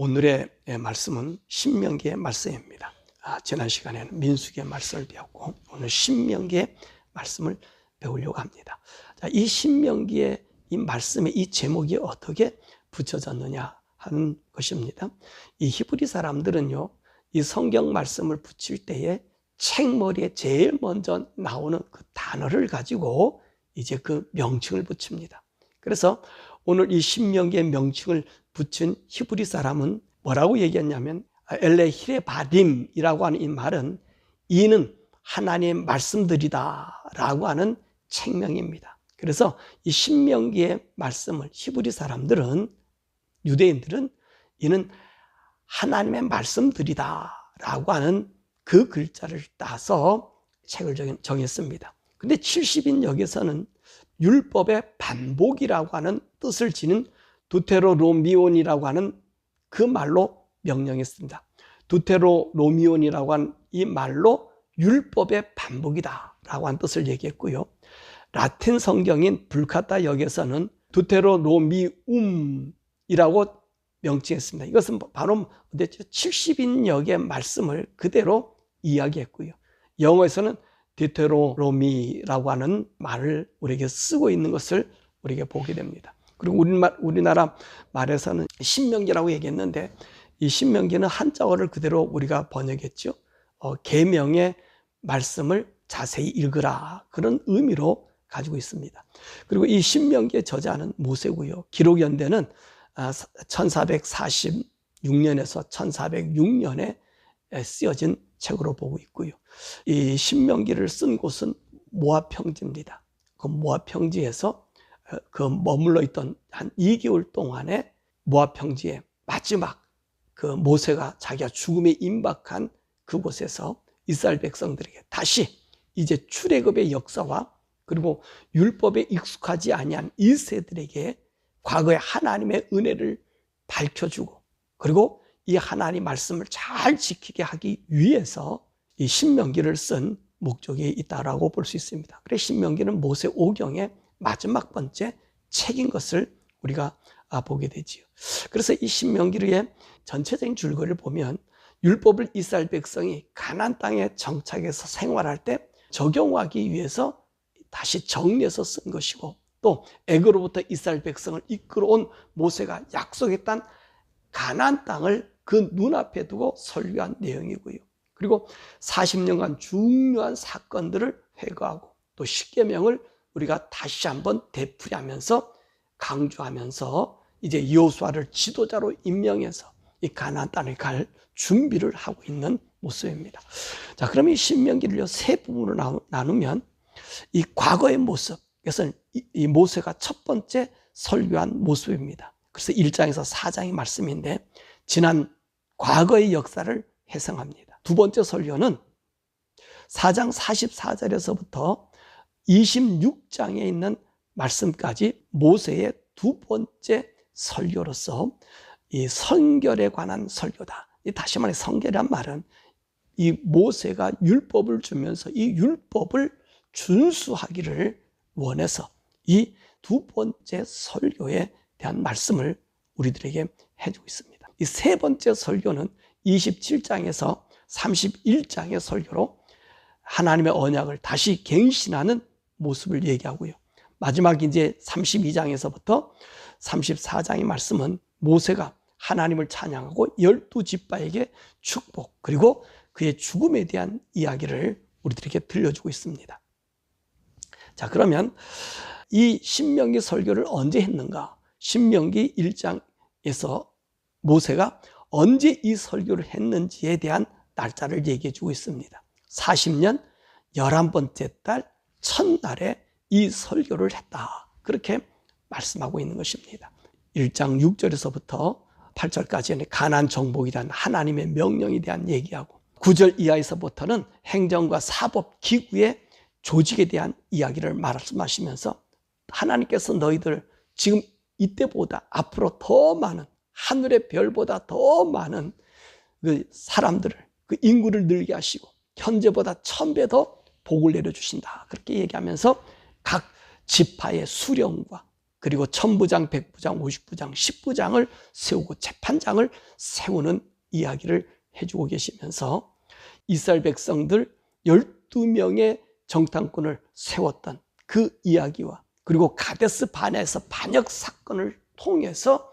오늘의 말씀은 신명기의 말씀입니다. 지난 시간에는 민수기의 말씀을 배웠고 오늘 신명기의 말씀을 배우려고 합니다. 이 신명기의 이 말씀의 이 제목이 어떻게 붙여졌느냐 하는 것입니다. 이 히브리 사람들은요, 이 성경 말씀을 붙일 때에 책머리에 제일 먼저 나오는 그 단어를 가지고 이제 그 명칭을 붙입니다. 그래서 오늘 이 신명기의 명칭을 붙인 히브리 사람은 뭐라고 얘기했냐면 엘레 히레바딤이라고 하는 이 말은 이는 하나님의 말씀들이다 라고 하는 책명입니다. 그래서 이 신명기의 말씀을 히브리 사람들은, 유대인들은 이는 하나님의 말씀들이다 라고 하는 그 글자를 따서 책을 정했습니다. 근데 70인역에서는 율법의 반복이라고 하는 뜻을 지닌 두테로노미온이라고 하는 그 말로 명령했습니다. 두테로노미온이라고 하는 이 말로 율법의 반복이다 라고 하는 뜻을 얘기했고요. 라틴 성경인 불카타 역에서는 두테로노미움이라고 명칭했습니다. 이것은 바로 70인역의 말씀을 그대로 이야기했고요. 영어에서는 디테로노미라고 하는 말을 우리에게 쓰고 있는 것을 우리에게 보게 됩니다. 그리고 우리나라 말에서는 신명기라고 얘기했는데 이 신명기는 한자어를 그대로 우리가 번역했죠. 계명의 말씀을 자세히 읽으라, 그런 의미로 가지고 있습니다. 그리고 이 신명기의 저자는 모세고요. 기록연대는 1446년에서 1406년에 쓰여진 책으로 보고 있고요. 이 신명기를 쓴 곳은 모압 평지입니다. 그 모압 평지에서 그 머물러 있던 한 2개월 동안에 모압 평지의 마지막 그 모세가 자기가 죽음에 임박한 그곳에서 이스라엘 백성들에게 다시 이제 출애굽의 역사와 그리고 율법에 익숙하지 아니한 1세들에게 과거의 하나님의 은혜를 밝혀주고 그리고 이 하나님 말씀을 잘 지키게 하기 위해서 이 신명기를 쓴 목적이 있다라고 볼 수 있습니다. 그래서 신명기는 모세 오경의 마지막 번째 책인 것을 우리가 보게 되지요. 그래서 이 신명기의 전체적인 줄거리를 보면 율법을 이스라엘 백성이 가나안 땅에 정착해서 생활할 때 적용하기 위해서 다시 정리해서 쓴 것이고, 또 애굽으로부터 이스라엘 백성을 이끌어온 모세가 약속했던 가나안 땅을 그 눈앞에 두고 설교한 내용이고요. 그리고 40년간 중요한 사건들을 회고하고 또 십계명을 우리가 다시 한번 되풀이하면서 강조하면서 이제 여호수아를 지도자로 임명해서 이 가나안 땅에 갈 준비를 하고 있는 모습입니다. 자, 그럼 이 신명기를 세 부분으로 나누면 이 과거의 모습, 이것은 이 모세가 첫 번째 설교한 모습입니다. 그래서 1장에서 4장의 말씀인데 지난 과거의 역사를 회상합니다. 두 번째 설교는 4장 44절에서부터 26장에 있는 말씀까지 모세의 두 번째 설교로서 이 성결에 관한 설교다. 다시 말해 성결이란 말은 이 모세가 율법을 주면서 이 율법을 준수하기를 원해서 이 두 번째 설교에 대한 말씀을 우리들에게 해주고 있습니다. 이 세 번째 설교는 27장에서 31장의 설교로 하나님의 언약을 다시 갱신하는 모습을 얘기하고요. 마지막 이제 32장에서부터 34장의 말씀은 모세가 하나님을 찬양하고 12지파에게 축복 그리고 그의 죽음에 대한 이야기를 우리들에게 들려주고 있습니다. 자, 그러면 이 신명기 설교를 언제 했는가? 신명기 1장에서 모세가 언제 이 설교를 했는지에 대한 날짜를 얘기해 주고 있습니다. 40년 11번째 달 첫날에 이 설교를 했다, 그렇게 말씀하고 있는 것입니다. 1장 6절에서부터 8절까지는 가나안 정복에 대한 하나님의 명령에 대한 얘기하고 9절 이하에서부터는 행정과 사법 기구의 조직에 대한 이야기를 말씀하시면서 하나님께서 너희들 지금 이때보다 앞으로 더 많은 하늘의 별보다 더 많은 그 사람들을 그 인구를 늘게 하시고 현재보다 1000배 더 복을 내려주신다, 그렇게 얘기하면서 각 지파의 수령과 그리고 천부장, 백부장, 50부장, 10부장을 세우고 재판장을 세우는 이야기를 해주고 계시면서 이스라엘 백성들 12명의 정탐꾼을 세웠던 그 이야기와 그리고 가데스 바네아에서 반역 사건을 통해서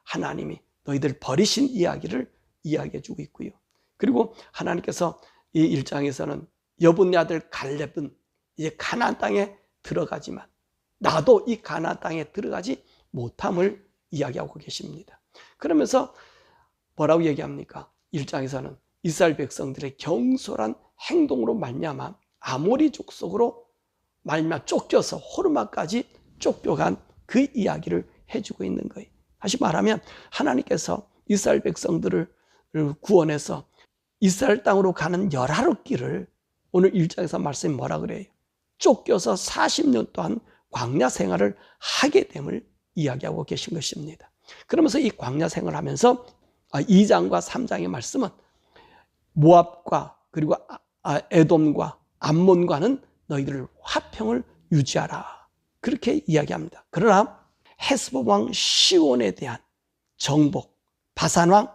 하나님이 너희들 버리신 이야기를 이야기해주고 있고요. 그리고 하나님께서 이 1장에서는 여분네 아들 갈렙은 이제 가나안 땅에 들어가지만 나도 이 가나안 땅에 들어가지 못함을 이야기하고 계십니다. 그러면서 뭐라고 얘기합니까? 1장에서는 이스라엘 백성들의 경솔한 행동으로 말미암아 아모리 족속으로 말미암아 쫓겨서 호르마까지 쫓겨간 그 이야기를 해주고 있는 거예요. 다시 말하면 하나님께서 이스라엘 백성들을 구원해서 이스라엘 땅으로 가는 열하룻길을 오늘 1장에서 말씀이 뭐라 그래요? 쫓겨서 40년 동안 광야 생활을 하게 됨을 이야기하고 계신 것입니다. 그러면서 이 광야 생활을 하면서 2장과 3장의 말씀은 모압과 그리고 에돔과 암몬과는 너희들 화평을 유지하라 그렇게 이야기합니다. 그러나 헤스본 왕 시온에 대한 정복, 바산 왕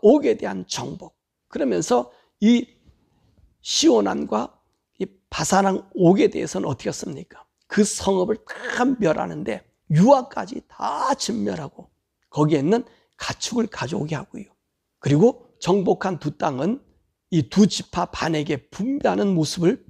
옥에 대한 정복, 그러면서 이 시온 왕과 이 바산 왕 옥에 대해서는 어떻게 했습니까? 그 성읍을 다 멸하는데 유아까지 다 진멸하고 거기에 있는 가축을 가져오게 하고요. 그리고 정복한 두 땅은 이 두 지파 반에게 분배하는 모습을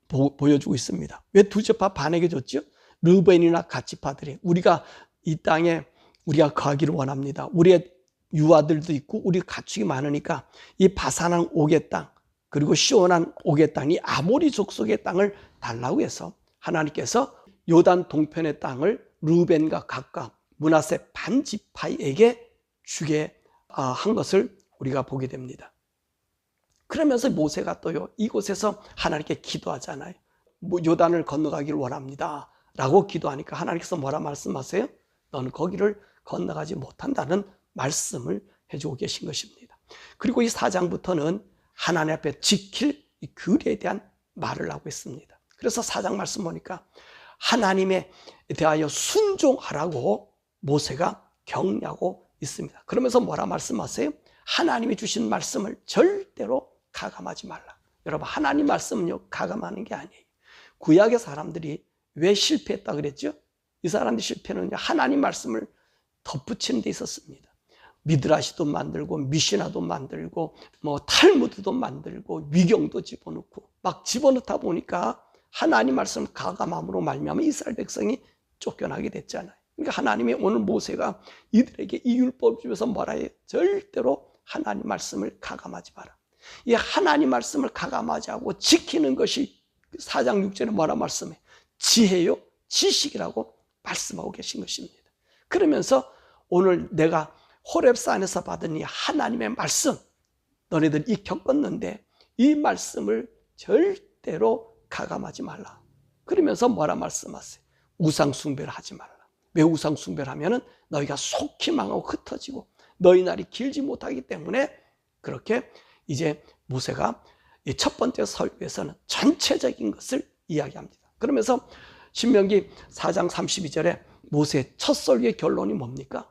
보여주고 있습니다. 왜 두 지파 반에게 줬죠? 르벤이나 갓 지파들이 우리가 이 땅에 우리가 거하기를 원합니다. 우리의 유아들도 있고 우리 가축이 많으니까 이 바산한 옥의 땅 그리고 시온한 옥의 땅, 이 아모리 족속의 땅을 달라고 해서 하나님께서 요단 동편의 땅을 르벤과 갓과 므낫세 반 지파에게 주게 한 것을 우리가 보게 됩니다. 그러면서 모세가 또요 이곳에서 하나님께 기도하잖아요. 요단을 건너가기를 원합니다 라고 기도하니까 하나님께서 뭐라 말씀하세요? 너는 거기를 건너가지 못한다는 말씀을 해주고 계신 것입니다. 그리고 이 4장부터는 하나님 앞에 지킬 이 규례에 대한 말을 하고 있습니다. 그래서 4장 말씀 보니까 하나님에 대하여 순종하라고 모세가 격려하고 있습니다. 그러면서 뭐라 말씀하세요? 하나님이 주신 말씀을 절대로 가감하지 말라. 여러분, 하나님 말씀은요 가감하는 게 아니에요. 구약의 사람들이 왜 실패했다 그랬죠? 이 사람들의 실패는 하나님 말씀을 덧붙이는 데 있었습니다. 미드라시도 만들고 미시나도 만들고 탈무드도 만들고 위경도 집어넣고 막 집어넣다 보니까 하나님 말씀 가감함으로 말미암아 이스라엘 백성이 쫓겨나게 됐잖아요. 그러니까 하나님이 오늘 모세가 이들에게 이 율법을 주면서 뭐라 해요? 절대로 하나님 말씀을 가감하지 마라. 이 하나님 말씀을 가감하지 않고 지키는 것이 4장 6절에 뭐라 말씀해? 지혜요 지식이라고 말씀하고 계신 것입니다. 그러면서 오늘 내가 호렙산에서 받은 이 하나님의 말씀, 너네들이 겪었는데 이 말씀을 절대로 가감하지 말라. 그러면서 뭐라 말씀하세요? 우상 숭배를 하지 말라. 왜 우상 숭배를 하면은 너희가 속히 망하고 흩어지고 너희 날이 길지 못하기 때문에 그렇게 이제 모세가 첫 번째 설교에서는 전체적인 것을 이야기합니다. 그러면서 신명기 4장 32절에 모세의 첫 설교의 결론이 뭡니까?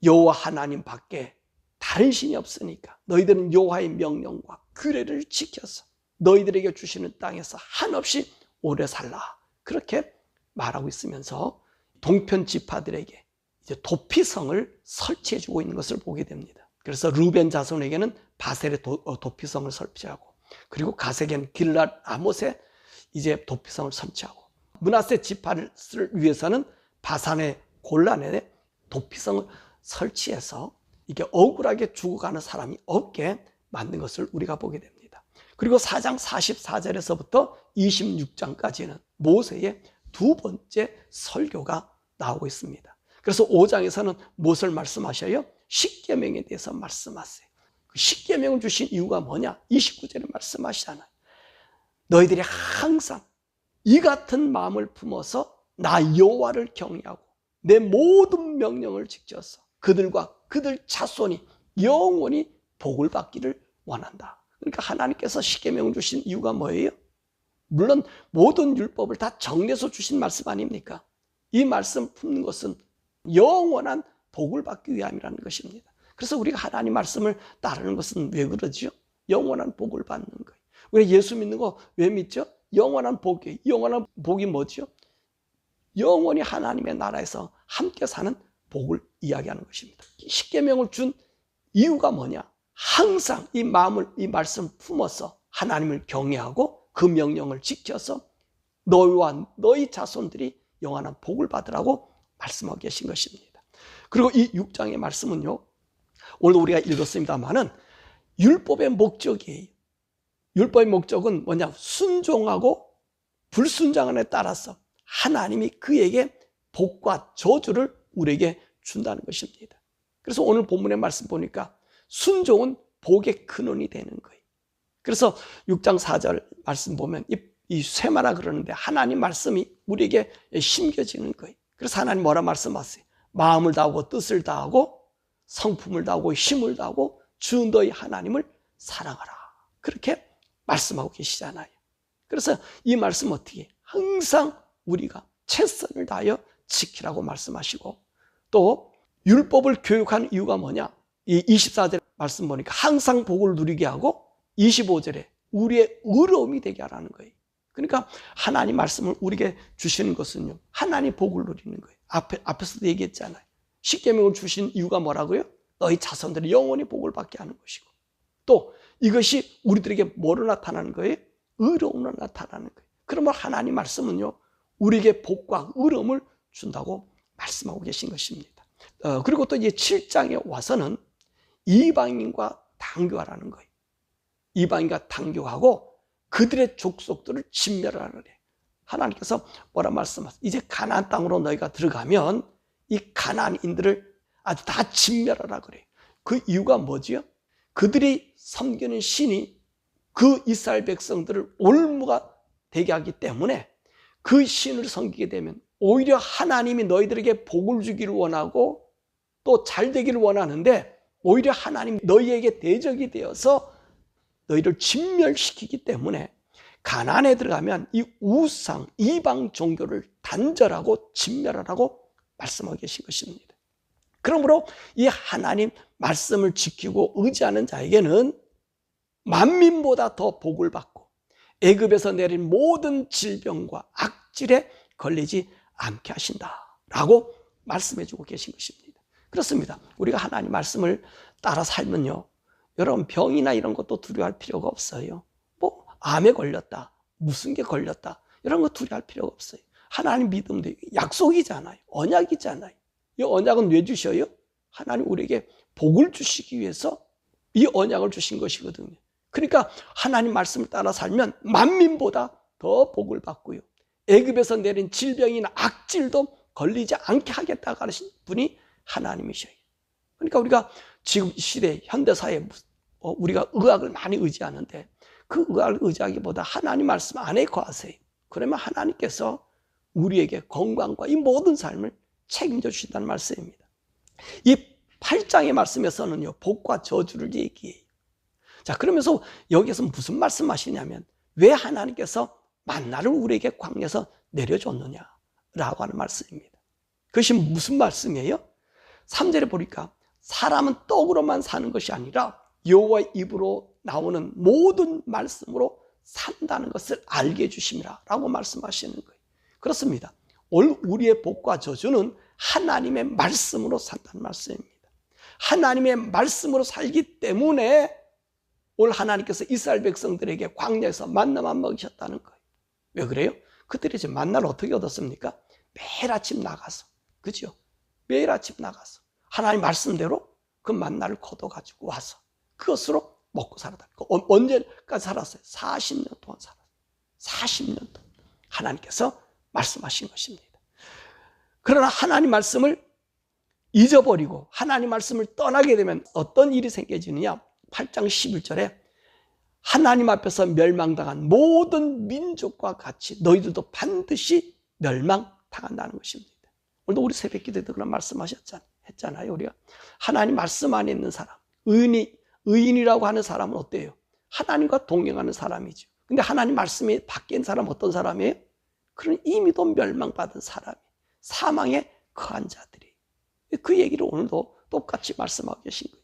여호와 하나님 밖에 다른 신이 없으니까 너희들은 여호와의 명령과 규례를 지켜서 너희들에게 주시는 땅에서 한없이 오래 살라. 그렇게 말하고 있으면서 동편 지파들에게 이제 도피성을 설치해주고 있는 것을 보게 됩니다. 그래서 르벤 자손에게는 바셀의 도피성을 설치하고 그리고 가세겐 길랏 아못에 이제 도피성을 설치하고 므낫세 지파를 위해서는 바산의 골란에 도피성을 설치해서 이게 억울하게 죽어가는 사람이 없게 만든 것을 우리가 보게 됩니다. 그리고 4장 44절에서부터 26장까지는 모세의 두 번째 설교가 나오고 있습니다. 그래서 5장에서는 무엇을 말씀하셔요? 십계명에 대해서 말씀하세요. 그 십계명을 주신 이유가 뭐냐? 29절에 말씀하시잖아요. 너희들이 항상 이 같은 마음을 품어서 나 여호와를 경외하고 내 모든 명령을 지켜서 그들과 그들 자손이 영원히 복을 받기를 원한다. 그러니까 하나님께서 십계명을 주신 이유가 뭐예요? 물론 모든 율법을 다 정리해서 주신 말씀 아닙니까? 이 말씀 품는 것은 영원한 복을 받기 위함이라는 것입니다. 그래서 우리가 하나님 말씀을 따르는 것은 왜 그러죠? 영원한 복을 받는 거예요. 우리가 예수 믿는 거 왜 믿죠? 영원한 복이에요. 영원한 복이 뭐죠? 영원히 하나님의 나라에서 함께 사는 복을 이야기하는 것입니다. 십계명을 준 이유가 뭐냐? 항상 이 마음을, 이 말씀 품어서 하나님을 경외하고 그 명령을 지켜서 너희와 너희 자손들이 영원한 복을 받으라고 말씀하고 계신 것입니다. 그리고 이 6장의 말씀은요, 오늘도 우리가 읽었습니다만은 율법의 목적이에요. 율법의 목적은 뭐냐? 순종하고 불순종에 따라서 하나님이 그에게 복과 저주를 우리에게 준다는 것입니다. 그래서 오늘 본문의 말씀 보니까 순종은 복의 근원이 되는 거예요. 그래서 6장 4절 말씀 보면 이 쇠마라 그러는데 하나님 말씀이 우리에게 심겨지는 거예요. 그래서 하나님 뭐라 말씀하세요? 마음을 다하고 뜻을 다하고 성품을 다하고 힘을 다하고 주 너희 하나님을 사랑하라. 그렇게 말씀하고 계시잖아요. 그래서 이 말씀 어떻게? 항상 우리가 최선을 다하여 지키라고 말씀하시고, 또 율법을 교육하는 이유가 뭐냐? 이 24절 말씀 보니까 항상 복을 누리게 하고 25절에 우리의 의로움이 되게 하라는 거예요. 그러니까 하나님 말씀을 우리에게 주시는 것은요, 하나님 복을 누리는 거예요. 앞에서도 얘기했잖아요. 십계명을 주신 이유가 뭐라고요? 너희 자손들이 영원히 복을 받게 하는 것이고, 또 이것이 우리들에게 뭐로 나타나는 거예요? 의로움으로 나타나는 거예요. 그러면 하나님 말씀은요, 우리에게 복과 의로움을 준다고 말씀하고 계신 것입니다. 그리고 또 이제 7장에 와서는 이방인과 당교하라는 거예요. 이방인과 당교하고 그들의 족속들을 진멸하라 그래. 하나님께서 뭐라 말씀하세요? 이제 가나안 땅으로 너희가 들어가면 이 가나안인들을 아주 다 진멸하라 그래. 그 이유가 뭐지요? 그들이 섬기는 신이 그 이스라엘 백성들을 올무가 되게 하기 때문에 그 신을 섬기게 되면 오히려 하나님이 너희들에게 복을 주기를 원하고 또 잘 되기를 원하는데 오히려 하나님 너희에게 대적이 되어서 너희를 진멸시키기 때문에 가나안에 들어가면 이 우상, 이방 종교를 단절하고 진멸하라고 말씀하고 계신 것입니다. 그러므로 이 하나님 말씀을 지키고 의지하는 자에게는 만민보다 더 복을 받고 애굽에서 내린 모든 질병과 악질에 걸리지 않게 하신다라고 말씀해 주고 계신 것입니다. 그렇습니다. 우리가 하나님 말씀을 따라 살면요, 여러분 병이나 이런 것도 두려워할 필요가 없어요. 뭐 암에 걸렸다, 무슨 게 걸렸다, 이런 거 두려워할 필요가 없어요. 하나님 믿음도 약속이잖아요. 언약이잖아요. 이 언약은 왜 주셔요? 하나님 우리에게 복을 주시기 위해서 이 언약을 주신 것이거든요. 그러니까 하나님 말씀을 따라 살면 만민보다 더 복을 받고요, 애굽에서 내린 질병이나 악질도 걸리지 않게 하겠다고 하신 분이 하나님이셔요. 그러니까 우리가 지금 시대 현대사에 우리가 의학을 많이 의지하는데 그 의학을 의지하기보다 하나님 말씀 안에 거하세요. 그러면 하나님께서 우리에게 건강과 이 모든 삶을 책임져 주신다는 말씀입니다. 이 8장의 말씀에서는요, 복과 저주를 얘기해요. 자, 그러면서 여기서 무슨 말씀하시냐면 왜 하나님께서 만나를 우리에게 광야에서 내려줬느냐라고 하는 말씀입니다. 그것이 무슨 말씀이에요? 3절에 보니까 사람은 떡으로만 사는 것이 아니라 여호와의 입으로 나오는 모든 말씀으로 산다는 것을 알게 해주심이라 라고 말씀하시는 거예요. 그렇습니다. 오늘 우리의 복과 저주는 하나님의 말씀으로 산다는 말씀입니다. 하나님의 말씀으로 살기 때문에 오늘 하나님께서 이스라엘 백성들에게 광야에서 만나만 먹이셨다는 거예요. 왜 그래요? 그들이 이제 만나를 어떻게 얻었습니까? 매일 아침 나가서, 그죠? 매일 아침 나가서 하나님 말씀대로 그 만나를 거둬가지고 와서 그것으로 먹고 살았다. 언제까지 살았어요? 40년 동안 살았어요. 40년 동안 하나님께서 말씀하신 것입니다. 그러나 하나님 말씀을 잊어버리고 하나님 말씀을 떠나게 되면 어떤 일이 생겨지느냐? 8장 11절에 하나님 앞에서 멸망당한 모든 민족과 같이 너희들도 반드시 멸망당한다는 것입니다. 오늘도 우리 새벽기도에도 그런 말씀하셨잖아요. 우리가 하나님 말씀 안에 있는 사람, 의인이라고 하는 사람은 어때요? 하나님과 동행하는 사람이죠. 근데 하나님 말씀이 밖에 있는 사람은 어떤 사람이에요? 그런 이미도 멸망받은 사람이에요. 사망에 거한 자들이. 그 얘기를 오늘도 똑같이 말씀하고 계신 거예요.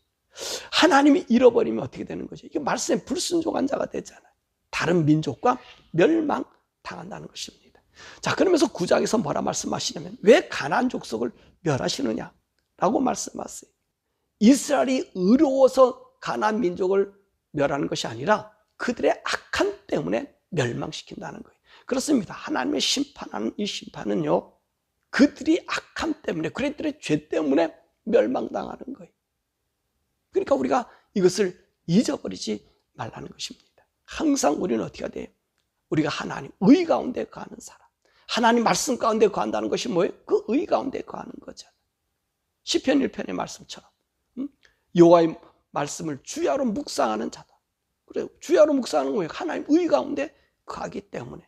하나님이 잃어버리면 어떻게 되는 거죠? 이게 말씀에 불순종한 자가 되잖아요. 다른 민족과 멸망당한다는 것입니다. 자, 그러면서 9장에서 뭐라 말씀하시냐면 왜 가나안 족속을 멸하시느냐라고 말씀하세요. 이스라엘이 의로워서 가나안 민족을 멸하는 것이 아니라 그들의 악함 때문에 멸망시킨다는 거예요. 그렇습니다. 하나님의 심판하는 이 심판은요, 그들이 악함 때문에, 그들의 죄 때문에 멸망당하는 거예요. 그러니까 우리가 이것을 잊어버리지 말라는 것입니다. 항상 우리는 어떻게 해야 돼요? 우리가 하나님 의 가운데 거하는 사람, 하나님 말씀 가운데 거한다는 것이 뭐예요? 그 의 가운데 거하는 거잖아요. 시편 1편의 말씀처럼 여호와의 말씀을 주야로 묵상하는 자다. 그래요. 주야로 묵상하는 거예요. 하나님 의 가운데 거하기 때문에,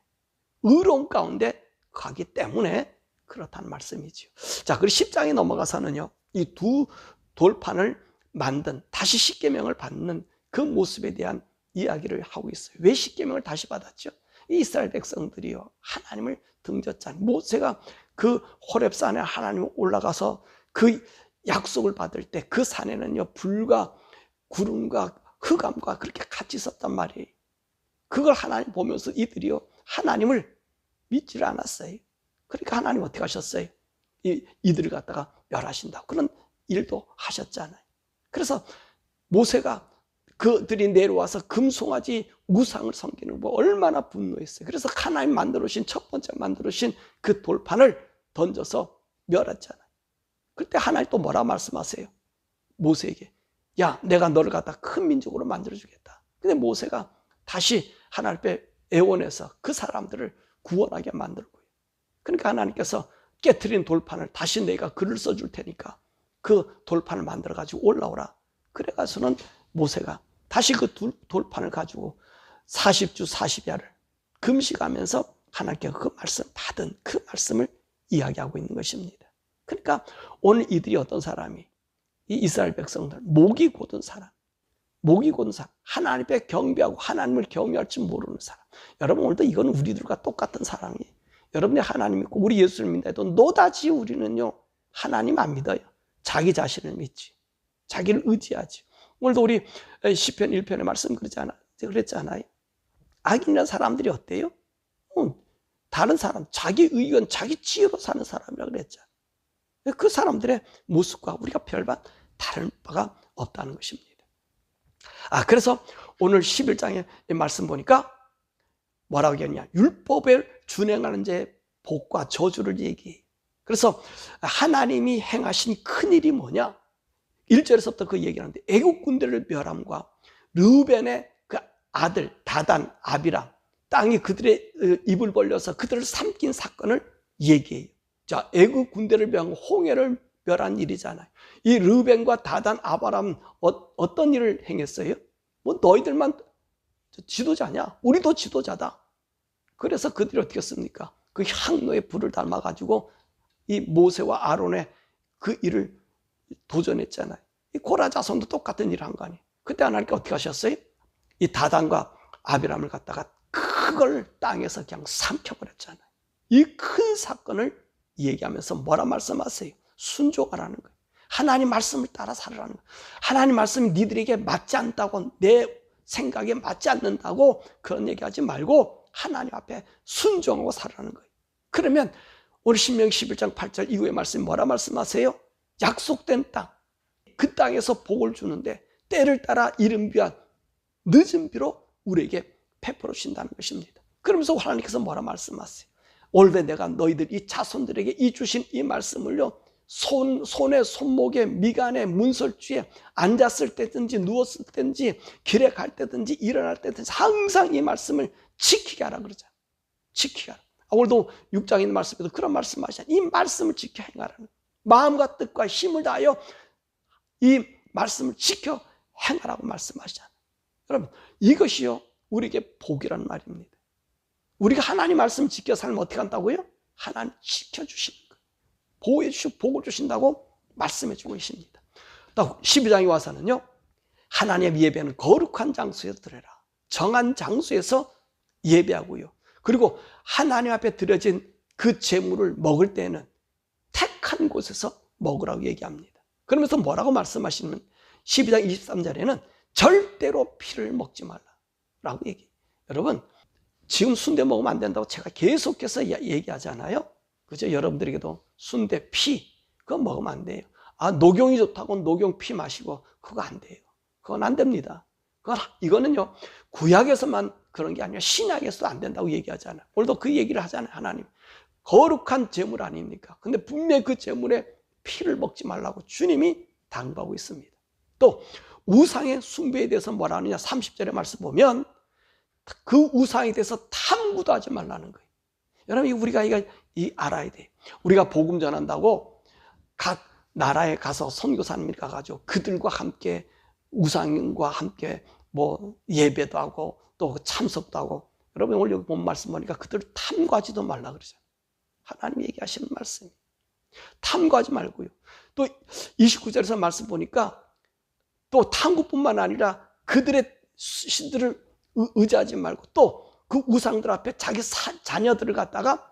의로움 가운데 거하기 때문에 그렇다는 말씀이지요. 자, 그리고 10장에 넘어가서는요, 이 두 돌판을 만든, 다시 십계명을 받는 그 모습에 대한 이야기를 하고 있어요. 왜 십계명을 다시 받았죠? 이스라엘 백성들이요, 하나님을 등졌잖아요. 모세가 그 호렙산에 하나님 올라가서 그 약속을 받을 때 그 산에는요, 불과 구름과 흑암과 그렇게 같이 있었단 말이에요. 그걸 하나님 보면서 이들이요, 하나님을 믿지를 않았어요. 그러니까 하나님 어떻게 하셨어요? 이들을 갖다가 멸하신다. 그런 일도 하셨잖아요. 그래서 모세가 그들이 내려와서 금송아지 우상을 섬기는 거 얼마나 분노했어요. 그래서 하나님 만들어주신, 첫 번째 만들어주신 그 돌판을 던져서 멸했잖아요. 그때 하나님 또 뭐라 말씀하세요? 모세에게, 야, 내가 너를 갖다 큰 민족으로 만들어주겠다. 근데 모세가 다시 하나님 앞에 애원해서 그 사람들을 구원하게 만들고요. 그러니까 하나님께서 깨트린 돌판을 다시 내가 글을 써줄 테니까 그 돌판을 만들어가지고 올라오라. 그래가지고는 모세가 다시 그 돌판을 가지고 40주 40야를 금식하면서 하나님께 그 말씀 받은 그 말씀을 이야기하고 있는 것입니다. 그러니까 오늘 이들이 어떤 사람이, 이 이스라엘 백성들, 목이 곧은 사람, 하나님 앞에 경배하고 하나님을 경외할 줄 모르는 사람. 여러분, 오늘도 이건 우리들과 똑같은 사랑이에요. 여러분이 하나님 믿고 우리 예수를 믿는다 해도 노다지 우리는요, 하나님 안 믿어요. 자기 자신을 믿지, 자기를 의지하지. 오늘도 우리 시편 1편의 말씀 그랬잖아요. 악인이라는 사람들이 어때요? 다른 사람, 자기 의견, 자기 지혜로 사는 사람이라고 그랬잖아요. 그 사람들의 모습과 우리가 별반 다른 바가 없다는 것입니다. 그래서 오늘 11장의 말씀 보니까 뭐라고 얘기하냐, 율법을 준행하는 자의 복과 저주를 얘기해요. 그래서 하나님이 행하신 큰일이 뭐냐, 1절에서부터 그 얘기를 하는데, 애국 군대를 멸함과 르우벤의 그 아들 다단, 아비람, 땅이 그들의 입을 벌려서 그들을 삼킨 사건을 얘기해요. 자, 애국 군대를 멸하고 홍해를 멸한 일이잖아요. 이 르우벤과 다단, 아비람 어떤 일을 행했어요? 뭐 너희들만 지도자냐? 우리도 지도자다. 그래서 그들이 어떻게 했습니까? 그 향로에 불을 담아가지고 이 모세와 아론의 그 일을 도전했잖아요. 이 고라 자손도 똑같은 일을 한 거 아니에요. 그때 하나님께 어떻게 하셨어요? 이 다단과 아비람을 갖다가 그걸 땅에서 그냥 삼켜버렸잖아요. 이 큰 사건을 얘기하면서 뭐라 말씀하세요? 순종하라는 거예요. 하나님 말씀을 따라 살아라는 거예요. 하나님 말씀이 니들에게 맞지 않다고, 내 생각에 맞지 않는다고 그런 얘기하지 말고 하나님 앞에 순종하고 살아라는 거예요. 그러면 우리 신명기 11장 8절 이후의 말씀이 뭐라 말씀하세요? 약속된 땅, 그 땅에서 복을 주는데 때를 따라 이른 비와 늦은 비로 우리에게 베풀어 주신다는 것입니다. 그러면서 하나님께서 뭐라 말씀하세요? 올해 내가 너희들 이 자손들에게 이 주신 이 말씀을요, 손에, 손목에, 미간에, 문설주에 앉았을 때든지 누웠을 때든지 길에 갈 때든지 일어날 때든지 항상 이 말씀을 지키게 하라 그러잖아요. 지키게 하라. 오늘도 6장에 있는 말씀에도 그런 말씀하시잖아요. 이 말씀을 지켜 행하라는 거예요. 마음과 뜻과 힘을 다하여 이 말씀을 지켜 행하라고 말씀하시잖아요. 여러분, 이것이요, 우리에게 복이라는 말입니다. 우리가 하나님 말씀 지켜 살면 어떻게 한다고요? 하나님 지켜주시는 거예요. 보호해 주시고 복을 주신다고 말씀해 주고 계십니다. 또 12장에 와서는요, 하나님의 예배는 거룩한 장소에서 드려라. 정한 장소에서 예배하고요. 그리고 하나님 앞에 드려진 그 제물을 먹을 때는 거룩한 곳에서 먹으라고 얘기합니다. 그러면서 뭐라고 말씀하시면 12장 23절에는 절대로 피를 먹지 말라라고 얘기해요. 여러분, 지금 순대 먹으면 안 된다고 제가 계속해서 얘기하잖아요. 그죠? 여러분들에게도 순대 피 그거 먹으면 안 돼요. 녹용이 좋다고 녹용 피 마시고 그거 안 돼요. 그건 안 됩니다. 이거는요, 구약에서만 그런 게 아니라 신약에서도 안 된다고 얘기하잖아요. 오늘도 그 얘기를 하잖아요. 하나님 거룩한 제물 아닙니까? 근데 분명히 그 제물에 피를 먹지 말라고 주님이 당부하고 있습니다. 또 우상의 숭배에 대해서 뭐라 하느냐, 30절의 말씀 보면 그 우상에 대해서 탐구도 하지 말라는 거예요. 여러분, 우리가 이거 알아야 돼요. 우리가 복음 전한다고 각 나라에 가서 선교사님이 가가지고 그들과 함께 우상과 함께 뭐 예배도 하고 또 참석도 하고, 여러분 오늘 여기 본 말씀 보니까 그들을 탐구하지도 말라 그러잖아요. 하나님 얘기하시는 말씀이에요. 탐구하지 말고요. 또 29절에서 말씀 보니까 또 탐구뿐만 아니라 그들의 신들을 의지하지 말고 또 그 우상들 앞에 자기 자녀들을 갖다가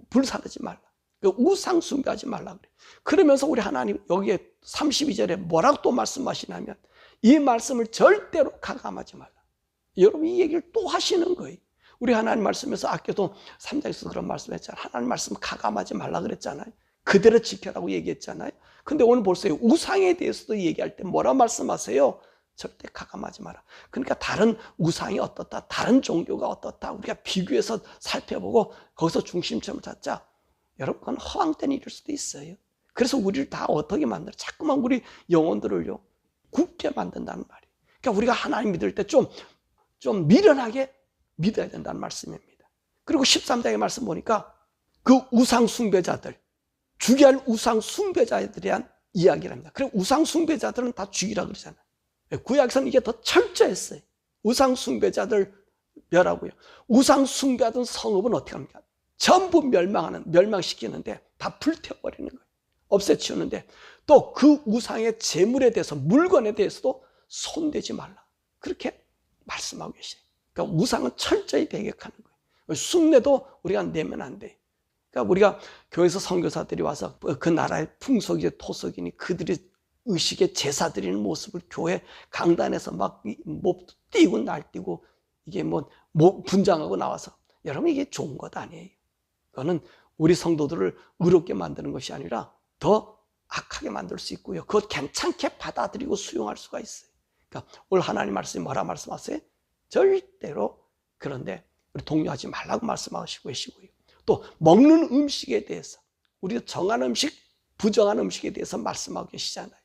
불사르지 말라. 그 우상 숭배하지 말라 그래. 그러면서 우리 하나님 여기에 32절에 뭐라고 또 말씀하시냐면 이 말씀을 절대로 가감하지 말라. 여러분 이 얘기를 또 하시는 거예요. 우리 하나님 말씀에서 아껴도 3장에서 그런 말씀했잖아요. 하나님 말씀 가감하지 말라 그랬잖아요. 그대로 지켜라고 얘기했잖아요. 근데 오늘 보세요. 우상에 대해서도 얘기할 때 뭐라 말씀하세요? 절대 가감하지 마라. 그러니까 다른 우상이 어떻다, 다른 종교가 어떻다, 우리가 비교해서 살펴보고 거기서 중심점을 찾자. 여러분, 그건 허황된 일일 수도 있어요. 그래서 우리를 다 어떻게 만들어? 자꾸만 우리 영혼들을요, 굳게 만든다는 말이에요. 그러니까 우리가 하나님 믿을 때 좀 미련하게 믿어야 된다는 말씀입니다. 그리고 13장의 말씀 보니까 그 우상 숭배자들, 죽여야 할 우상 숭배자에 대한 이야기를 합니다. 그리고 우상 숭배자들은 다 죽이라 그러잖아요. 구약에서는 이게 더 철저했어요. 우상 숭배자들 멸하고요. 우상 숭배하던 성읍은 어떻게 합니까? 전부 멸망시키는데 다 불태워버리는 거예요. 없애치우는데 또 그 우상의 재물에 대해서, 물건에 대해서도 손대지 말라. 그렇게 말씀하고 계세요. 그러니까 우상은 철저히 배격하는 거예요. 숭례도 우리가 내면 안 돼요. 그러니까 우리가 교회에서 선교사들이 와서 그 나라의 풍속이 토속이니 그들이 의식에 제사 드리는 모습을 교회 강단에서 막 뛰고 날뛰고 이게 분장하고 나와서, 여러분 이게 좋은 것 아니에요. 그거는 우리 성도들을 의롭게 만드는 것이 아니라 더 악하게 만들 수 있고요. 그것 괜찮게 받아들이고 수용할 수가 있어요. 그러니까 오늘 하나님 말씀이 뭐라 말씀하세요? 절대로 그런데 우리 동요하지 말라고 말씀하시고 계시고요. 또 먹는 음식에 대해서, 우리가 정한 음식, 부정한 음식에 대해서 말씀하고 계시잖아요.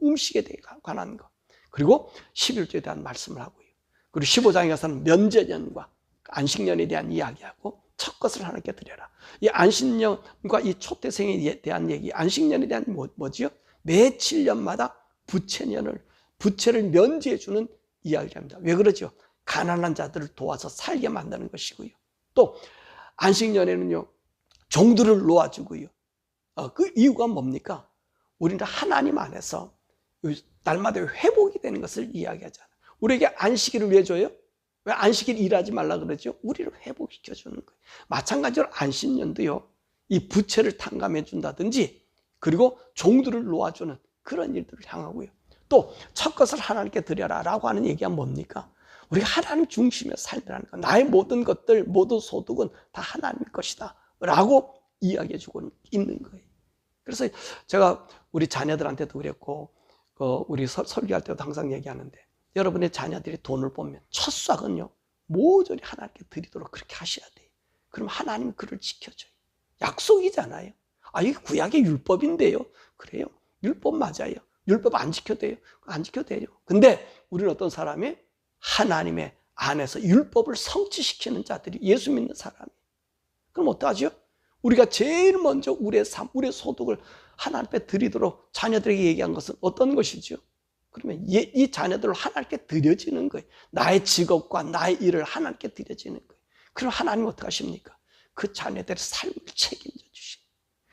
음식에 대해 관한 것. 그리고 11조에 대한 말씀을 하고요. 그리고 15장에 가서는 면제년과 안식년에 대한 이야기하고 첫 것을 하나님께 드려라. 이 안식년과 이 초태생에 대한 얘기, 안식년에 대한 뭐지요? 매 7년마다 부채를 면제해주는 이야기를 합니다. 왜 그러죠? 가난한 자들을 도와서 살게 만드는 것이고요. 또 안식년에는요, 종들을 놓아주고요. 그 이유가 뭡니까? 우리는 하나님 안에서 날마다 회복이 되는 것을 이야기하잖아요. 우리에게 안식일을 왜 줘요? 왜 안식일 일하지 말라 그러죠? 우리를 회복시켜 주는 거예요. 마찬가지로 안식년도요, 이 부채를 탕감해 준다든지, 그리고 종들을 놓아주는 그런 일들을 향하고요. 또 첫 것을 하나님께 드려라 라고 하는 얘기가 뭡니까? 우리가 하나님 중심의 삶이라는 거, 나의 모든 것들, 모든 소득은 다 하나님의 것이다 라고 이야기해 주고 있는 거예요. 그래서 제가 우리 자녀들한테도 그랬고, 우리 설교할 때도 항상 얘기하는데, 여러분의 자녀들이 돈을 보면 첫 싹은요, 모조리 하나님께 드리도록 그렇게 하셔야 돼요. 그럼 하나님 그를 지켜줘요. 약속이잖아요. 이게 구약의 율법인데요. 그래요. 율법 맞아요. 율법 안 지켜도 돼요. 안 지켜도 돼요. 근데 우리는 어떤 사람이 하나님의 안에서 율법을 성취시키는 자들이, 예수 믿는 사람이. 그럼 어떡하죠? 우리가 제일 먼저 우리의 삶, 우리의 소득을 하나님께 드리도록 자녀들에게 얘기한 것은 어떤 것이죠? 그러면 이 자녀들을 하나님께 드려지는 거예요. 나의 직업과 나의 일을 하나님께 드려지는 거예요. 그럼 하나님 어떻게 하십니까? 그 자녀들의 삶을 책임져 주시고.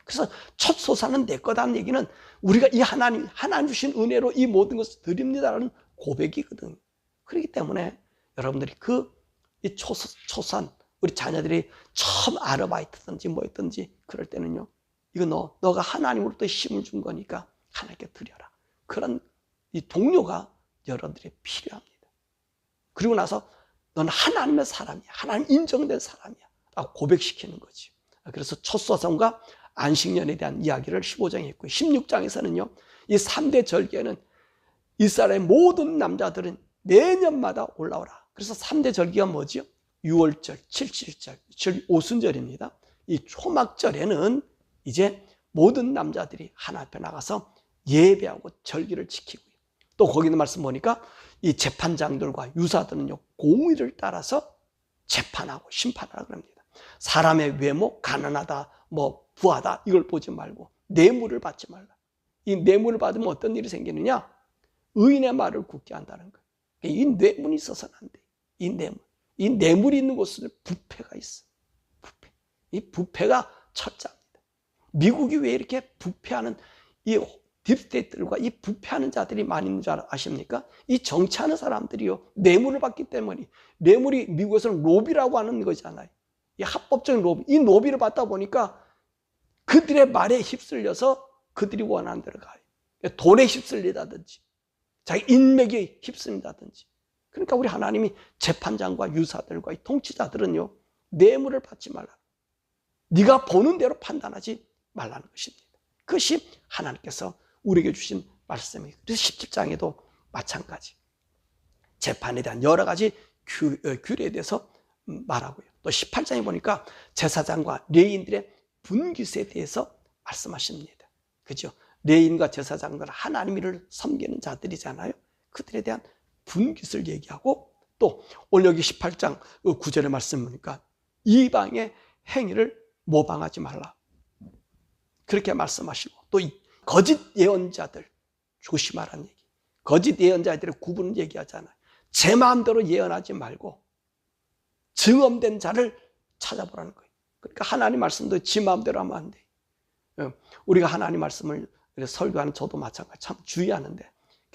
그래서 첫 소산은 내 거다는 얘기는 우리가 이 하나님 주신 은혜로 이 모든 것을 드립니다라는 고백이거든요. 그렇기 때문에 여러분들이 이 초산, 우리 자녀들이 처음 아르바이트든지 뭐였든지 그럴 때는요, 이거 너가 하나님으로부터 힘을 준 거니까 하나님께 드려라. 그런 이 동료가 여러분들이 필요합니다. 그리고 나서 너는 하나님의 사람이야. 하나님 인정된 사람이야. 라고 고백시키는 거지. 그래서 초소성과 안식년에 대한 이야기를 15장에 했고요. 16장에서는요. 이 3대 절기에는 이스라엘의 모든 남자들은 매년마다 올라오라. 그래서 3대 절기가 뭐지요? 6월절, 7.7절, 오순절입니다. 이 초막절에는 이제 모든 남자들이 하나 앞에 나가서 예배하고 절기를 지키고요. 또 거기는 말씀 보니까 이 재판장들과 유사들은요, 공의를 따라서 재판하고 심판하라고 합니다. 사람의 외모, 가난하다, 부하다, 이걸 보지 말고 뇌물을 받지 말라. 이 뇌물을 받으면 어떤 일이 생기느냐? 의인의 말을 굳게 한다는 거예요. 이 뇌물이 있어서는 안 돼. 이 뇌물이 있는 곳은 부패가 있어. 이 부패가 철저합니다. 미국이 왜 이렇게 부패하는 이 딥스테이트들과 이 부패하는 자들이 많이 있는 줄 아십니까? 이 정치하는 사람들이요, 뇌물을 받기 때문에. 뇌물이 미국에서는 로비라고 하는 거잖아요. 이 합법적인 로비. 이 로비를 받다 보니까 그들의 말에 휩쓸려서 그들이 원하는 대로 가요. 돈에 휩쓸리다든지 자기 인맥에 휩쓸린다든지. 그러니까 우리 하나님이 재판장과 유사들과 이 통치자들은요, 뇌물을 받지 말라. 네가 보는 대로 판단하지 말라는 것입니다. 그것이 하나님께서 우리에게 주신 말씀이에요. 그래서 17장에도 마찬가지. 재판에 대한 여러 가지 규례에 대해서 말하고요. 또 18장에 보니까 제사장과 레위인들의 분깃에 대해서 말씀하십니다. 그죠? 레위인과 제사장들은 하나님을 섬기는 자들이잖아요. 그들에 대한 분깃을 얘기하고, 또 오늘 여기 18장 9절의 말씀 보니까 이방의 행위를 모방하지 말라. 그렇게 말씀하시고, 또 이 거짓 예언자들 조심하라는 얘기. 거짓 예언자들의 구분을 얘기하잖아요. 제 마음대로 예언하지 말고 증언된 자를 찾아보라는 거예요. 그러니까 하나님 말씀도 지 마음대로 하면 안 돼요. 우리가 하나님 말씀을 설교하는 저도 마찬가지 참 주의하는데,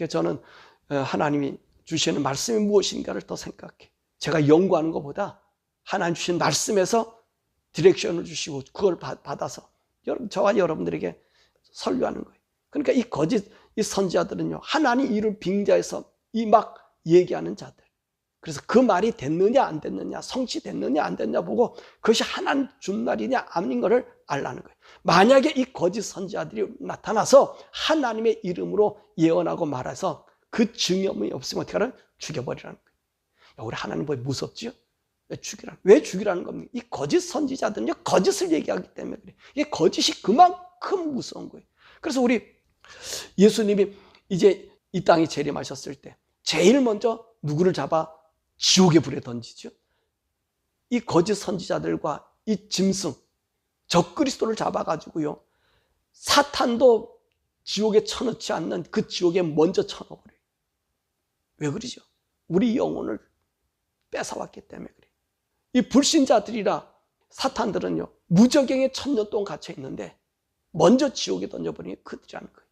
저는 하나님이 주시는 말씀이 무엇인가를 더 생각해. 제가 연구하는 것보다 하나님 주신 말씀에서 디렉션을 주시고 그걸 받아서 저와 여러분들에게 설교하는 거예요. 그러니까 이 거짓 이 선지자들은요, 하나님 이를 빙자해서 이 막 얘기하는 자들. 그래서 그 말이 됐느냐 안 됐느냐, 성취됐느냐 안 됐느냐 보고 그것이 하나님 준 말이냐 아닌 것을 알라는 거예요. 만약에 이 거짓 선지자들이 나타나서 하나님의 이름으로 예언하고 말해서 그 증언이 없으면 어떻게 하라는? 죽여버리라는 거예요. 우리 하나님 보기 무섭지요? 왜 죽이라는 겁니까? 이 거짓 선지자들은요, 거짓을 얘기하기 때문에 그래요. 이게 거짓이 그만큼 무서운 거예요. 그래서 우리 예수님이 이제 이 땅에 재림하셨을 때 제일 먼저 누구를 잡아 지옥의 불에 던지죠? 이 거짓 선지자들과 이 짐승, 적그리스도를 잡아가지고요, 사탄도 지옥에 쳐넣지 않는 그 지옥에 먼저 쳐넣어버려요. 왜 그러죠? 우리 영혼을 뺏어왔기 때문에 그래요. 이 불신자들이라 사탄들은요, 무저갱에 1000년 동안 갇혀 있는데 먼저 지옥에 던져버리는 게 그들이라는 거예요.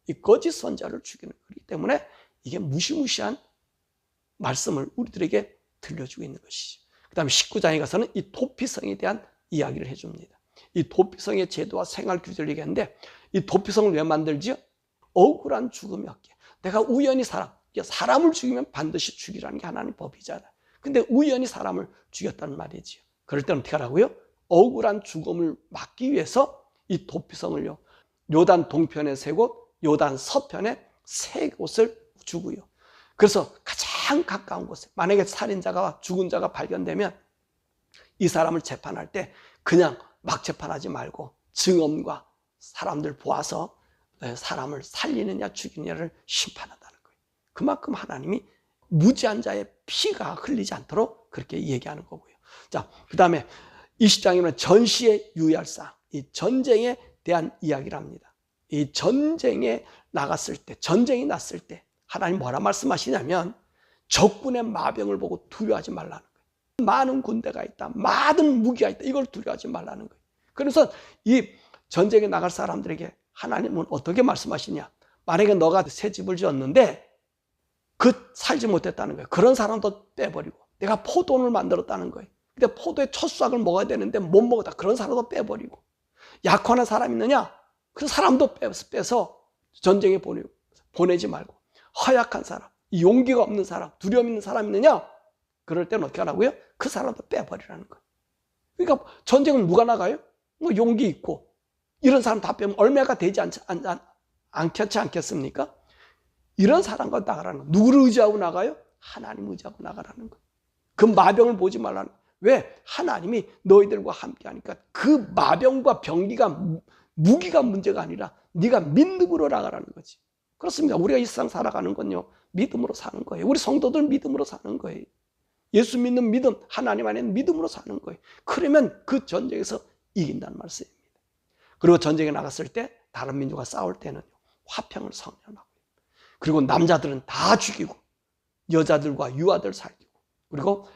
이 거짓 선자를 죽이는 거기 때문에 이게 무시무시한 말씀을 우리들에게 들려주고 있는 것이죠. 그 다음에 19장에 가서는 이 도피성에 대한 이야기를 해줍니다. 이 도피성의 제도와 생활 규제를 얘기하는데, 이 도피성을 왜 만들지요? 억울한 죽음이 없게. 내가 우연히 사람을 죽이면 반드시 죽이라는 게 하나님 법이잖아요. 근데 우연히 사람을 죽였다는 말이지요. 그럴 때는 어떻게 하라고요? 억울한 죽음을 막기 위해서 이 도피성을요, 요단 동편에 3곳, 요단 서편에 3곳을 주고요. 그래서 가장 가까운 곳에, 만약에 살인자가 죽은 자가 발견되면 이 사람을 재판할 때 그냥 막 재판하지 말고 증언과 사람들 보아서 사람을 살리느냐 죽이느냐를 심판한다는 거예요. 그만큼 하나님이 무지한 자의 피가 흘리지 않도록 그렇게 얘기하는 거고요. 자, 그 다음에 20장이면 전시에 유의할 사항, 이 전쟁에 대한 이야기를 합니다. 이 전쟁에 나갔을 때, 전쟁이 났을 때 하나님 뭐라 말씀하시냐면 적군의 마병을 보고 두려워하지 말라는 거예요. 많은 군대가 있다, 많은 무기가 있다, 이걸 두려워하지 말라는 거예요. 그래서 이 전쟁에 나갈 사람들에게 하나님은 어떻게 말씀하시냐? 만약에 너가 새 집을 지었는데 살지 못했다는 거예요. 그런 사람도 빼버리고, 내가 포도를 만들었다는 거예요. 근데 포도의 첫 수확을 먹어야 되는데 못 먹었다, 그런 사람도 빼버리고, 약혼한 사람 있느냐? 그 사람도 빼서 전쟁에 보내지 말고, 허약한 사람, 용기가 없는 사람, 두려움 있는 사람 있느냐? 그럴 때는 어떻게 하라고요? 그 사람도 빼버리라는 거예요. 그러니까 전쟁은 누가 나가요? 뭐 용기 있고 이런 사람 다 빼면 얼마가 되지 않겠지 않겠습니까? 이런 사람과 나가라는 거예요. 누구를 의지하고 나가요? 하나님 의지하고 나가라는 거예요. 그 마병을 보지 말라는 거예요. 왜? 하나님이 너희들과 함께 하니까 그 마병과 병기가 무기가 문제가 아니라 네가 믿음으로 나가라는 거지. 그렇습니다. 우리가 이 세상 살아가는 건요, 믿음으로 사는 거예요. 우리 성도들 믿음으로 사는 거예요. 예수 믿는 믿음, 하나님 안에 믿음으로 사는 거예요. 그러면 그 전쟁에서 이긴다는 말씀입니다. 그리고 전쟁에 나갔을 때 다른 민족과 싸울 때는 화평을 성령하고요. 그리고 남자들은 다 죽이고 여자들과 유아들 살리고, 그리고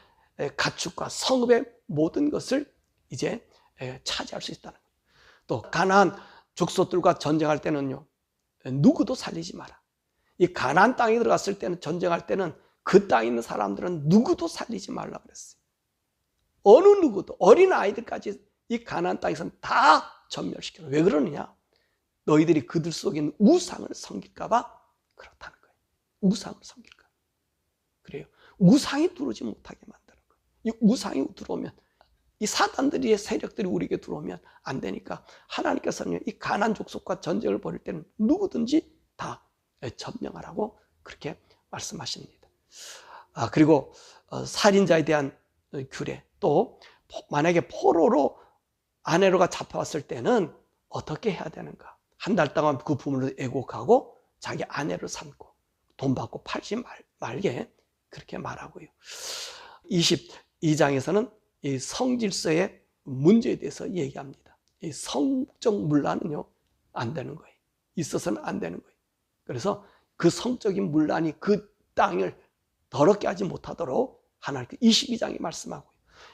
가축과 성읍의 모든 것을 이제 차지할 수 있다는 거예요. 또 가나안 족속들과 전쟁할 때는요, 누구도 살리지 마라. 이 가나안 땅에 들어갔을 때는, 전쟁할 때는 그 땅에 있는 사람들은 누구도 살리지 말라 그랬어요. 어느 누구도, 어린 아이들까지 이 가나안 땅에서는 다 전멸시켜라. 왜 그러느냐? 너희들이 그들 속에 있는 우상을 섬길까 봐 그렇다는 거예요. 우상을 섬길까 봐. 그래요. 우상이 들어오지 못하게 만드는 거예요. 이 우상이 들어오면, 이 사단들의 세력들이 우리에게 들어오면 안 되니까 하나님께서는 이 가나안 족속과 전쟁을 벌일 때는 누구든지 다 점령하라고 그렇게 말씀하십니다. 그리고 살인자에 대한 규례, 또 만약에 포로로 아내로가 잡혀왔을 때는 어떻게 해야 되는가? 한 달 동안 그 부모를 애곡하고 자기 아내를 삼고 돈 받고 팔지 말게 그렇게 말하고요. 22장에서는 이 성질서의 문제에 대해서 얘기합니다. 이 성적 문란은요, 안 되는 거예요. 있어서는 안 되는 거예요. 그래서 그 성적인 문란이 그 땅을 더럽게 하지 못하도록 하나님께 22장에 말씀하고요.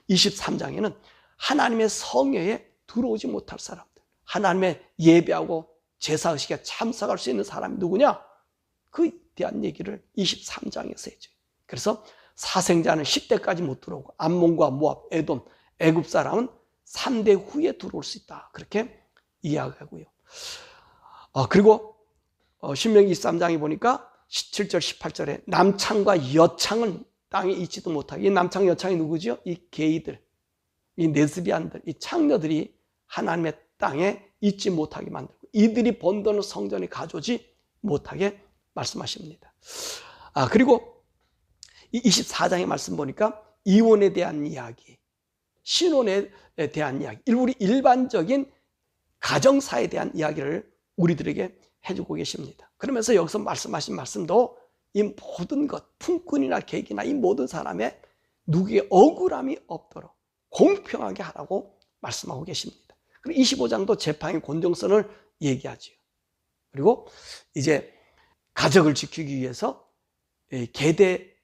23장에는 하나님의 성회에 들어오지 못할 사람들, 하나님의 예배하고 제사의식에 참석할 수 있는 사람이 누구냐? 그에 대한 얘기를 23장에서 해줘요. 그래서 사생자는 10대까지 못 들어오고 암몬과 모압, 에돔, 애굽 사람은 3대 후에 들어올 수 있다. 그렇게 이야기하고요. 그리고 신명기 23장에 보니까 17절, 18절에 남창과 여창은 땅에 있지도 못하게, 이 남창 여창이 누구죠? 이 게이들, 이 레즈비안들, 이 창녀들이 하나님의 땅에 있지 못하게 만들고 이들이 번 돈을 성전에 가져오지 못하게 말씀하십니다. 그리고 이 24장의 말씀 보니까 이혼에 대한 이야기, 신혼에 대한 이야기, 우리 일반적인 가정사에 대한 이야기를 우리들에게 해주고 계십니다. 그러면서 여기서 말씀하신 말씀도 이 모든 것, 품꾼이나 객이나 이 모든 사람의 누구의 억울함이 없도록 공평하게 하라고 말씀하고 계십니다. 그리고 25장도 재판의 공정성을 얘기하죠. 그리고 이제 가족을 지키기 위해서 계대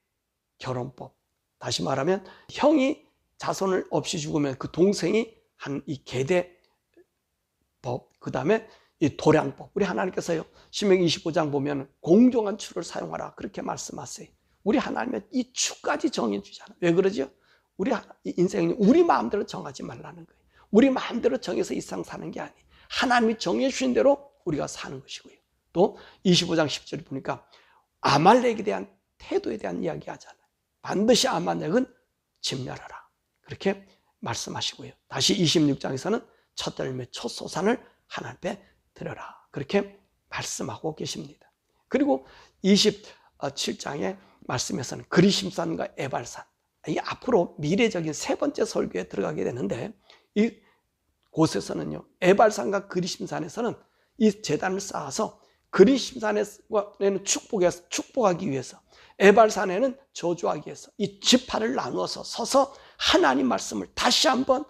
결혼법, 다시 말하면 형이 자손을 없이 죽으면 그 동생이 한 이 계대법, 그 다음에 이 도량법, 우리 하나님께서요 신명기 25장 보면 공정한 추를 사용하라 그렇게 말씀하세요. 우리 하나님은 이 추까지 정해주잖아요. 왜 그러죠? 우리 인생은 우리 마음대로 정하지 말라는 거예요. 우리 마음대로 정해서 이 세상 사는 게 아니에요. 하나님이 정해주신 대로 우리가 사는 것이고요. 또 25장 10절에 보니까 아말렉에 대한 태도에 대한 이야기 하잖아요. 반드시 아말렉은 진멸하라 그렇게 말씀하시고요. 다시 26장에서는 첫 열매 첫 소산을 하나님 앞에 드려라 그렇게 말씀하고 계십니다. 그리고 27장의 말씀에서는 그리심산과 에발산, 이 앞으로 미래적인 세 번째 설교에 들어가게 되는데, 이 곳에서는요 에발산과 그리심산에서는 이 제단을 쌓아서 그리심산에는 축복하기 위해서, 에발산에는 저주하기 위해서 이 지파를 나누어서 서서 하나님 말씀을 다시 한번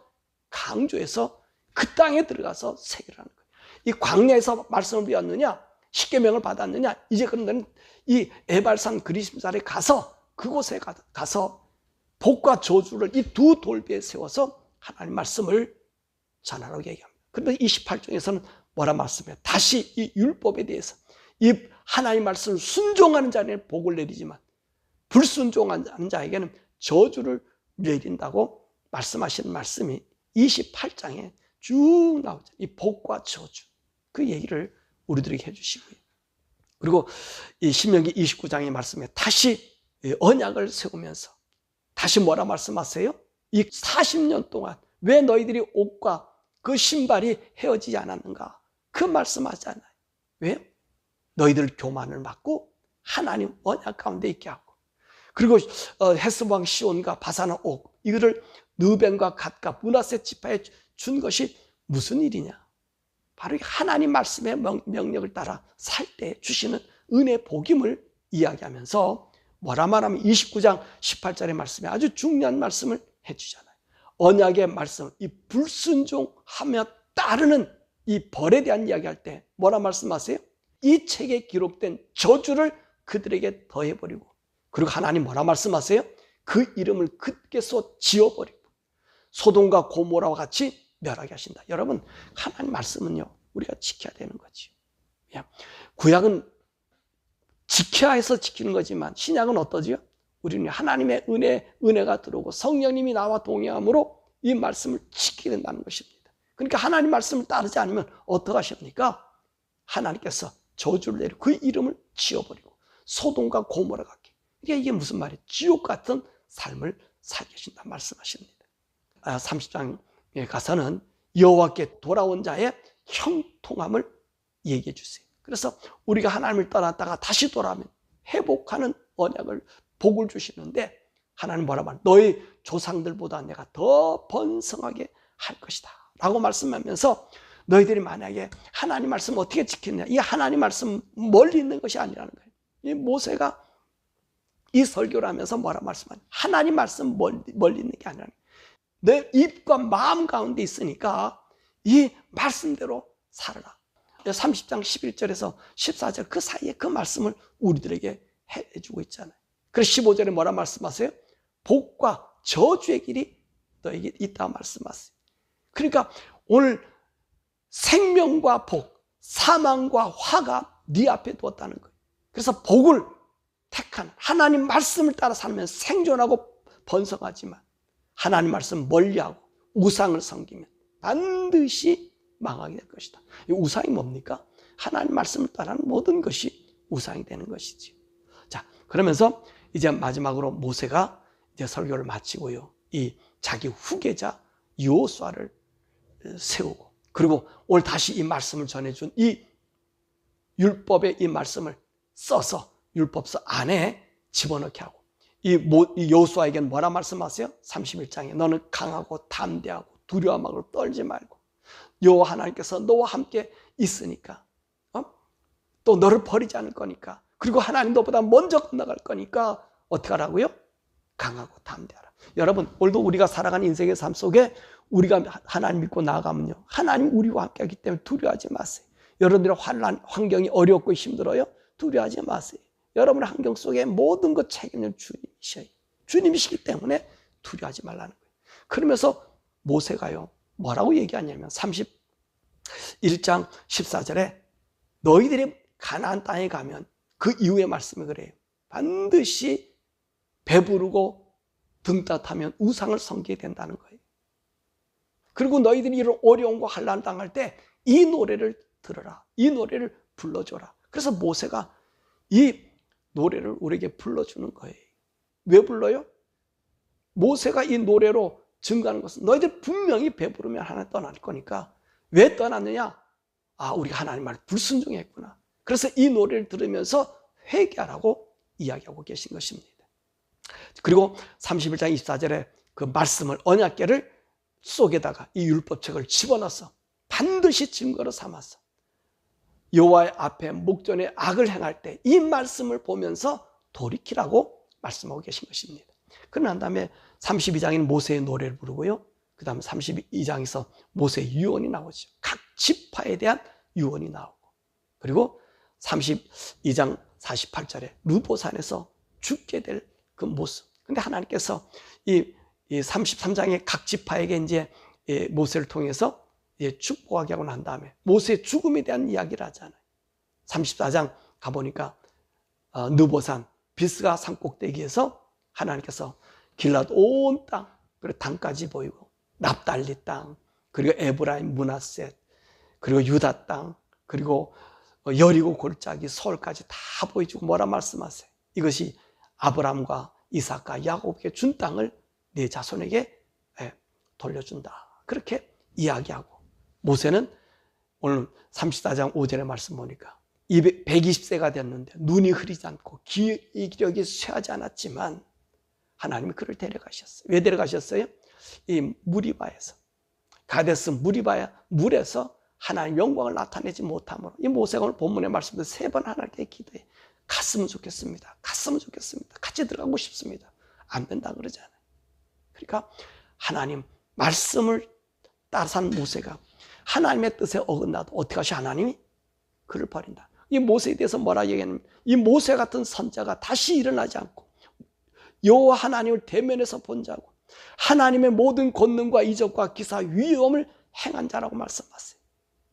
강조해서 그 땅에 들어가서 새기라는 거예요. 이 광야에서 말씀을 배웠느냐, 십계명을 받았느냐, 이제 그런데 이 에발산 그리심산에 가서 그곳에 가서 복과 저주를 이 두 돌비에 세워서 하나님 말씀을 전하라고 얘기합니다. 그런데 28장에서는 뭐라 말씀해요? 다시 이 율법에 대해서 이 하나님 말씀을 순종하는 자에게는 복을 내리지만 불순종하는 자에게는 저주를 내린다고 말씀하시는 말씀이 28장에 쭉 나오죠. 이 복과 저주 그 얘기를 우리들에게 해주시고요. 그리고 이 신명기 29장의 말씀에 다시 언약을 세우면서 다시 뭐라 말씀하세요? 이 40년 동안 왜 너희들이 옷과 그 신발이 헤어지지 않았는가? 그 말씀하잖아요. 왜요? 너희들 교만을 막고 하나님 언약 가운데 있게 하고, 그리고 헤스방 시온과 바산의 옥 이거를 르벤과 갓과 므낫세 지파에 준 것이 무슨 일이냐? 바로 하나님 말씀의 명령을 따라 살 때 주시는 은혜 복임을 이야기하면서 뭐라 말하면 29장 18절의 말씀에 아주 중요한 말씀을 해주잖아요. 언약의 말씀, 이 불순종하며 따르는 이 벌에 대한 이야기할 때 뭐라 말씀하세요? 이 책에 기록된 저주를 그들에게 더해버리고, 그리고 하나님 뭐라 말씀하세요? 그 이름을 그께서 지워버리고 소돔과 고모라와 같이 멸하게 하신다. 여러분, 하나님 말씀은요 우리가 지켜야 되는 거지. 구약은 지켜야 해서 지키는 거지만 신약은 어떠지요? 우리는 하나님의 은혜가 들어오고 성령님이 나와 동행함으로 이 말씀을 지키게 된다는 것입니다. 그러니까 하나님 말씀을 따르지 않으면 어떻게 하십니까? 하나님께서 저주를 내리고 그 이름을 지워버리고 소돔과 고모라 같게. 이게 무슨 말이에요? 지옥 같은 삶을 살게 하신다 말씀하십니다. 30장에 가서는 여호와께 돌아온 자의 형통함을 얘기해 주세요. 그래서 우리가 하나님을 떠났다가 다시 돌아오면 회복하는 언약을 복을 주시는데, 하나님 뭐라 말해요? 너희 조상들보다 내가 더 번성하게 할 것이다 라고 말씀하면서, 너희들이 만약에 하나님 말씀 어떻게 지키느냐, 이 하나님 말씀 멀리 있는 것이 아니라는 거예요. 이 모세가 이 설교를 하면서 뭐라 말씀하냐, 하나님 말씀 멀리 있는 게 아니라 내 입과 마음 가운데 있으니까 이 말씀대로 살아라. 30장 11절에서 14절 그 사이에 그 말씀을 우리들에게 해주고 있잖아요. 그래서 15절에 뭐라 말씀하세요? 복과 저주의 길이 너에게 있다 말씀하세요. 그러니까 오늘 생명과 복, 사망과 화가 네 앞에 두었다는 거예요. 그래서 복을 택한 하나님 말씀을 따라 살면 생존하고 번성하지만, 하나님 말씀 멀리하고 우상을 섬기면 반드시 망하게 될 것이다. 이 우상이 뭡니까? 하나님 말씀을 따르는 모든 것이 우상이 되는 것이지. 자, 그러면서 이제 마지막으로 모세가 이제 설교를 마치고요, 이 자기 후계자 여호수아를 세우고, 그리고 오늘 다시 이 말씀을 전해준 이 율법의 이 말씀을 써서 율법서 안에 집어넣게 하고, 이 여호수아에게는 뭐라 말씀하세요? 31장에 너는 강하고 담대하고 두려움하고 떨지 말고 여호와 하나님께서 너와 함께 있으니까, 또 너를 버리지 않을 거니까, 그리고 하나님 너보다 먼저 건너갈 거니까 어떻게 하라고요? 강하고 담대하라. 여러분, 오늘도 우리가 살아가는 인생의 삶 속에 우리가 하나님 믿고 나아가면요, 하나님 우리와 함께 하기 때문에 두려워하지 마세요. 여러분들의 환경이 어렵고 힘들어요? 두려워하지 마세요. 여러분의 환경 속에 모든 것 책임을 주님이셔요. 주님이시기 때문에 두려워하지 말라는 거예요. 그러면서 모세가요 뭐라고 얘기하냐면 31장 14절에 너희들이 가나안 땅에 가면, 그 이후의 말씀이 그래요. 반드시 배부르고 등 따뜻하면 우상을 섬기게 된다는 거예요. 그리고 너희들이 이런 어려움과 환난 당할 때 이 노래를 들어라, 이 노래를 불러줘라. 그래서 모세가 이 노래를 우리에게 불러주는 거예요. 왜 불러요? 모세가 이 노래로 증거하는 것은 너희들 분명히 배부르면 하나님 떠날 거니까. 왜 떠났느냐? 우리가 하나님 말에 불순종했구나. 그래서 이 노래를 들으면서 회개하라고 이야기하고 계신 것입니다. 그리고 31장 24절에 그 말씀을, 언약궤를 속에다가 이 율법책을 집어넣어서 반드시 증거로 삼아서 여호와의 앞에 목전에 악을 행할 때 이 말씀을 보면서 돌이키라고 말씀하고 계신 것입니다. 그런 다음에 32장에는 모세의 노래를 부르고요, 그 다음에 32장에서 모세의 유언이 나오죠. 각 지파에 대한 유언이 나오고, 그리고 32장 48절에 르보산에서 죽게 될 그 모습. 근데 하나님께서 이 33장의 각 지파에게 이제 모세를 통해서 축복하게 하고 난 다음에 모세의 죽음에 대한 이야기를 하잖아요. 34장 가보니까 느보산 비스가 산꼭대기에서 하나님께서 길앗 온 땅, 그리고 땅까지 보이고 납달리 땅, 그리고 에브라임, 므낫셋, 그리고 유다 땅, 그리고 여리고 골짜기, 서울까지 다 보여주고 뭐라 말씀하세요? 이것이 아브라함과 이삭과 야곱에게 준 땅을 네 자손에게 돌려준다. 그렇게 이야기하고, 모세는 오늘 34장 5절의 말씀 보니까 120세가 됐는데 눈이 흐리지 않고 기력이 쇠하지 않았지만 하나님이 그를 데려가셨어요. 왜 데려가셨어요? 이 무리바에서, 가데스 무리바의 물에서 하나님의 영광을 나타내지 못함으로 이 모세가 오늘 본문의 말씀도 3번 하나님께 기도해. 갔으면 좋겠습니다. 갔으면 좋겠습니다. 같이 들어가고 싶습니다. 안 된다 그러잖아요. 그러니까 하나님 말씀을 따라 산 모세가 하나님의 뜻에 어긋나도 어떻게 하시? 하나님이 그를 버린다. 이 모세에 대해서 뭐라 얘기하냐면, 이 모세 같은 선자가 다시 일어나지 않고 여호와 하나님을 대면에서 본 자고 하나님의 모든 권능과 이적과 기사 위엄을 행한 자라고 말씀하세요.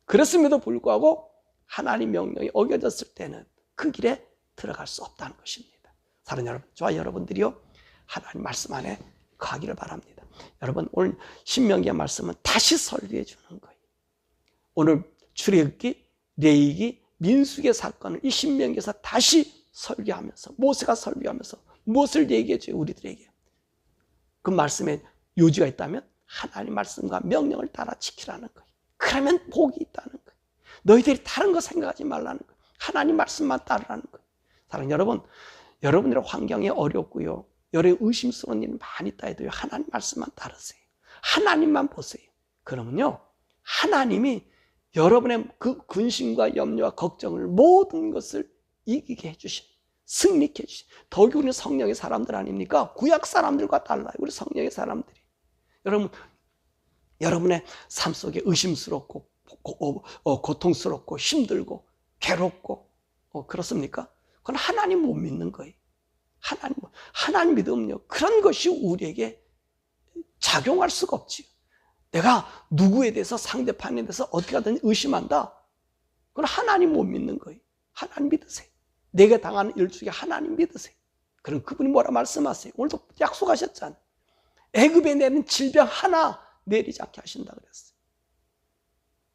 그랬음에도 불구하고 하나님 명령이 어겨졌을 때는 그 길에 들어갈 수 없다는 것입니다. 사랑하는 여러분, 저와 여러분들이요, 하나님 말씀 안에 거하기를 바랍니다. 여러분, 오늘 신명기의 말씀은 다시 설교해 주는 거예요. 오늘 출애굽기, 레위기, 민수기의 사건을 이 신명기에서 다시 설교하면서, 모세가 설교하면서 무엇을 얘기해 줘요? 우리들에게 그 말씀에 요지가 있다면 하나님 말씀과 명령을 따라 지키라는 거예요. 그러면 복이 있다는 거예요. 너희들이 다른 거 생각하지 말라는 거예요. 하나님 말씀만 따르라는 거예요. 사랑하는 여러분, 여러분들의 환경이 어렵고요, 여러 의심스러운 일이 많이 있다 해도요, 하나님 말씀만 따르세요. 하나님만 보세요. 그러면요, 하나님이 여러분의 그 근심과 염려와 걱정을 모든 것을 이기게 해주신, 승리케 해주신, 더욱이 우리는 성령의 사람들 아닙니까? 구약 사람들과 달라요. 우리 성령의 사람들이. 여러분, 여러분의 삶 속에 의심스럽고 고통스럽고 힘들고 괴롭고 그렇습니까? 그건 하나님 못 믿는 거예요. 하나님 믿음은요, 그런 것이 우리에게 작용할 수가 없지요. 내가 누구에 대해서, 상대편에 대해서 어떻게 하든지 의심한다, 그건 하나님 못 믿는 거예요. 하나님 믿으세요. 내게 당하는 일 중에 하나님 믿으세요. 그럼 그분이 뭐라 말씀하세요? 오늘도 약속하셨잖아요. 애굽에 내는 질병 하나 내리지 않게 하신다 그랬어요.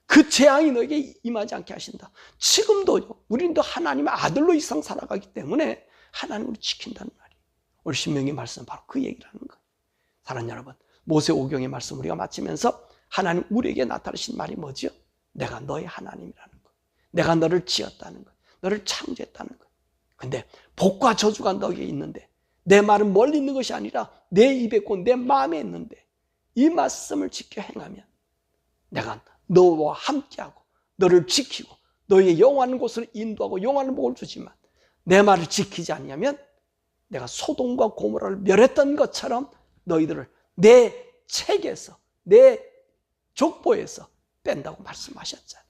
그 재앙이 너에게 임하지 않게 하신다. 지금도요, 우리도 하나님의 아들로 이상 살아가기 때문에 하나님을 지킨다는 말이에요. 오늘 신명기 말씀은 바로 그 얘기를 하는 거예요. 사랑하는 여러분, 모세오경의 말씀 우리가 마치면서 하나님 우리에게 나타내신 말이 뭐죠? 내가 너의 하나님이라는 거, 내가 너를 지었다는 거, 너를 창조했다는 거. 근데 복과 저주가 너에게 있는데 내 말은 멀리 있는 것이 아니라 내 입에 있고 내 마음에 있는데 이 말씀을 지켜 행하면 내가 너와 함께하고 너를 지키고 너의 영원한 곳을 인도하고 영원한 복을 주지만, 내 말을 지키지 않으면 내가 소돔과 고모라를 멸했던 것처럼 너희들을 내 책에서, 내 족보에서 뺀다고 말씀하셨잖아요.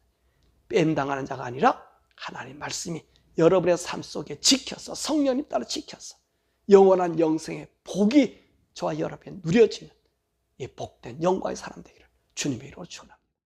뺀당하는 자가 아니라 하나님 말씀이 여러분의 삶 속에 지켜서, 성령님 따라 지켜서 영원한 영생의 복이 저와 여러분에 누려지는 이 복된 영광의 사람 되기를 주님의 이름으로 축원합니다.